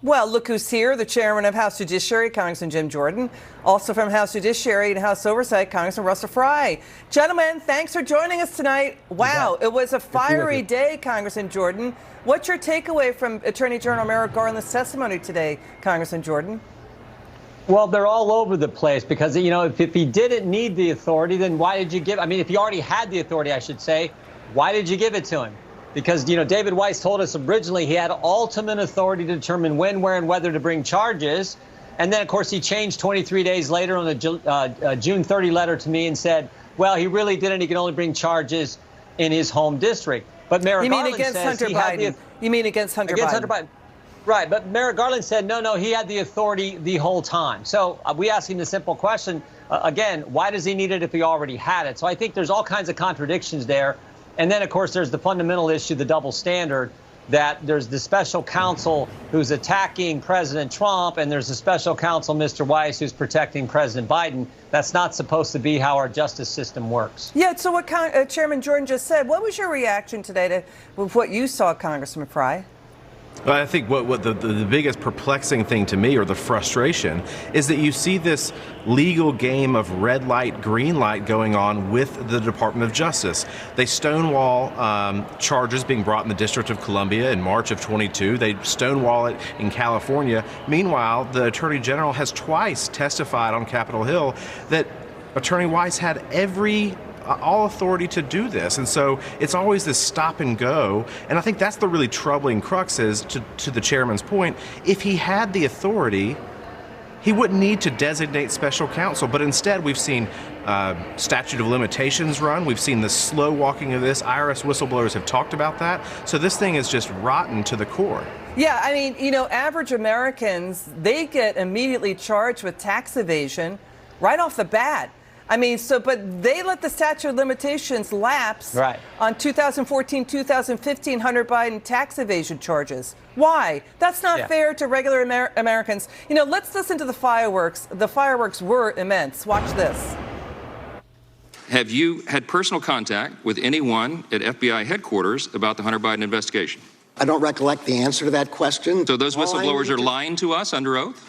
Well, look who's here, the chairman of House Judiciary, Congressman Jim Jordan. Also from House Judiciary and House Oversight, Congressman Russell Fry. Gentlemen, thanks for joining us tonight. Wow, it was a fiery day, Congressman Jordan. What's your takeaway from Attorney General Merrick Garland's testimony today, Congressman Jordan? Well, they're all over the place because, you know, if he didn't need the authority, then why did you give? I mean, if he already had the authority, I should say, why did you give it to him? Because, you know, David Weiss told us originally he had ultimate authority to determine when, where, and whether to bring charges. And then, of course, he changed 23 days later on the June 30 letter to me and said, well, he really didn't. He can only bring charges in his home district. But Merrick Garland says Hunter Biden? You mean against Hunter Biden? Right. But Merrick Garland said, no, he had the authority the whole time. So we asked him the simple question, again, why does he need it if he already had it? So I think there's all kinds of contradictions there. And then, of course, there's the fundamental issue, the double standard, that there's the special counsel who's attacking President Trump, and there's a special counsel, Mr. Weiss, who's protecting President Biden. That's not supposed to be how our justice system works. Yeah, so what Chairman Jordan just said, what was your reaction today to what you saw, Congressman Fry? Well, I think what the biggest perplexing thing to me, or the frustration, is that you see this legal game of red light, green light going on with the Department of Justice. They stonewall charges being brought in the District of Columbia in March of 22. They stonewall it in California. Meanwhile, the Attorney General has twice testified on Capitol Hill that Attorney Weiss had all authority to do this. And so it's always this stop and go. And I think that's the really troubling crux is, to the chairman's point, if he had the authority, he wouldn't need to designate special counsel. But instead, we've seen statute of limitations run. We've seen the slow walking of this. IRS whistleblowers have talked about that. So this thing is just rotten to the core. Yeah, I mean, you know, average Americans, they get immediately charged with tax evasion right off the bat. I mean, but they let the statute of limitations lapse on 2014, 2015 Hunter Biden tax evasion charges. Why? That's not fair to regular Americans. You know, let's listen to the fireworks. The fireworks were immense. Watch this. Have you had personal contact with anyone at FBI headquarters about the Hunter Biden investigation? I don't recollect the answer to that question. So those whistleblowers are lying to us under oath?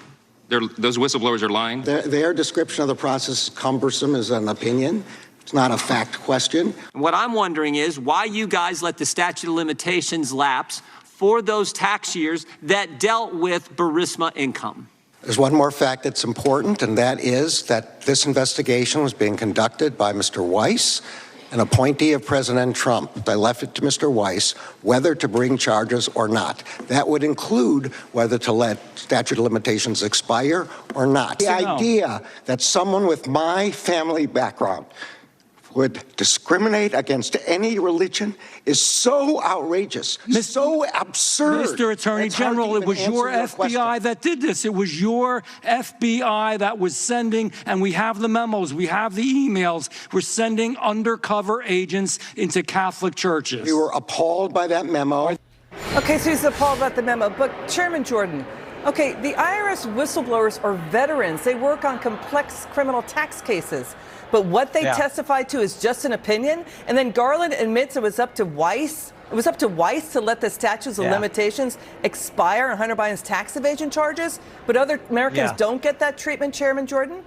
Those whistleblowers are lying? Their description of the process is cumbersome as an opinion. It's not a fact question. What I'm wondering is why you guys let the statute of limitations lapse for those tax years that dealt with Burisma income. There's one more fact that's important, and that is that this investigation was being conducted by Mr. Weiss, an appointee of President Trump. They left it to Mr. Weiss whether to bring charges or not. That would include whether to let statute of limitations expire or not. The idea that someone with my family background would discriminate against any religion is so outrageous, so absurd. Mr. Attorney General, it was your FBI that did this. It was your FBI that was sending, and we have the memos, we have the emails, we're sending undercover agents into Catholic churches. We were appalled by that memo. Okay, so he's appalled about the memo. But Chairman Jordan, okay, the IRS whistleblowers are veterans. They work on complex criminal tax cases. But what they testified to is just an opinion. And then Garland admits it was up to Weiss. It was up to Weiss to let the statutes of limitations expire on Hunter Biden's tax evasion charges. But other Americans don't get that treatment, Chairman Jordan?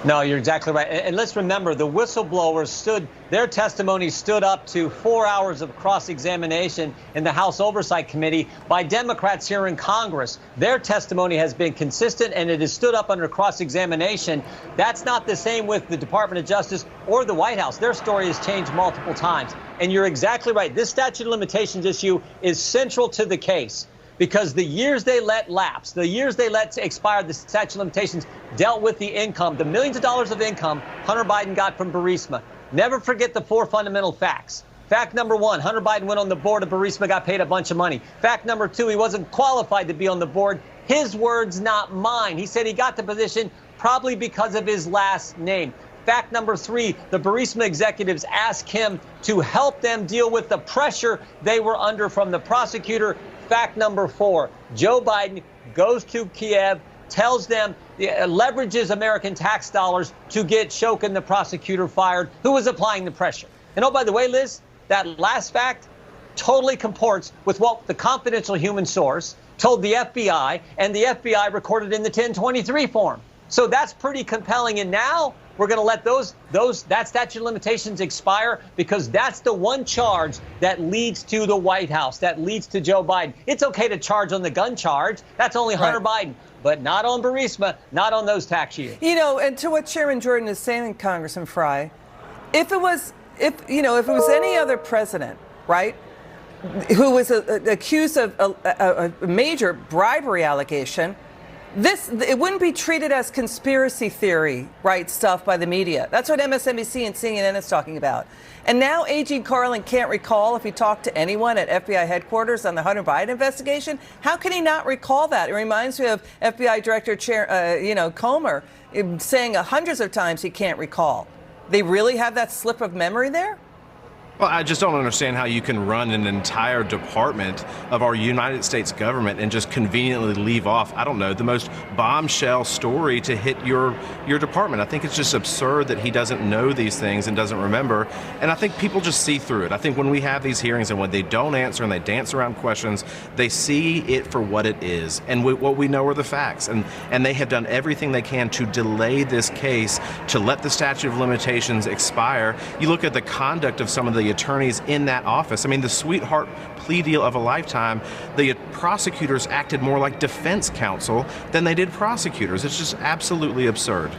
No, you're exactly right. And let's remember, the whistleblowers their testimony stood up to 4 hours of cross-examination in the House Oversight Committee by Democrats here in Congress. Their testimony has been consistent, and it has stood up under cross-examination. That's not the same with the Department of Justice or the White House. Their story has changed multiple times. And you're exactly right. This statute of limitations issue is central to the case, because the years they let lapse, the years they let expire the statute of limitations dealt with the income, the millions of dollars of income Hunter Biden got from Burisma. Never forget the four fundamental facts. Fact number one, Hunter Biden went on the board of Burisma, got paid a bunch of money. Fact number two, he wasn't qualified to be on the board. His words, not mine. He said he got the position probably because of his last name. Fact number three, the Burisma executives asked him to help them deal with the pressure they were under from the prosecutor. Fact number four, Joe Biden goes to Kiev, tells them, leverages American tax dollars to get Shokin, the prosecutor, fired, who was applying the pressure. And oh, by the way, Liz, that last fact totally comports with what the confidential human source told the FBI, and the FBI recorded in the 1023 form. So that's pretty compelling. And now we're going to let that statute of limitations expire because that's the one charge that leads to the White House, that leads to Joe Biden. It's okay to charge on the gun charge. That's only Hunter Biden, but not on Burisma, not on those tax years. You know, and to what Chairman Jordan is saying, Congressman Frey, if it was any other president, right, who was accused of a major bribery allegation, it wouldn't be treated as conspiracy theory, right, stuff by the media. That's what MSNBC and CNN is talking about. And now A.G. Carlin can't recall if he talked to anyone at FBI headquarters on the Hunter Biden investigation. How can he not recall that? It reminds me of FBI Director Comer saying hundreds of times he can't recall. They really have that slip of memory there? Well, I just don't understand how you can run an entire department of our United States government and just conveniently leave off, I don't know, the most bombshell story to hit your department. I think it's just absurd that he doesn't know these things and doesn't remember. And I think people just see through it. I think when we have these hearings and when they don't answer and they dance around questions, they see it for what it is. And what we know are the facts. And they have done everything they can to delay this case, to let the statute of limitations expire. You look at the conduct of some of the attorneys in that office. I mean, the sweetheart plea deal of a lifetime, the prosecutors acted more like defense counsel than they did prosecutors. It's just absolutely absurd.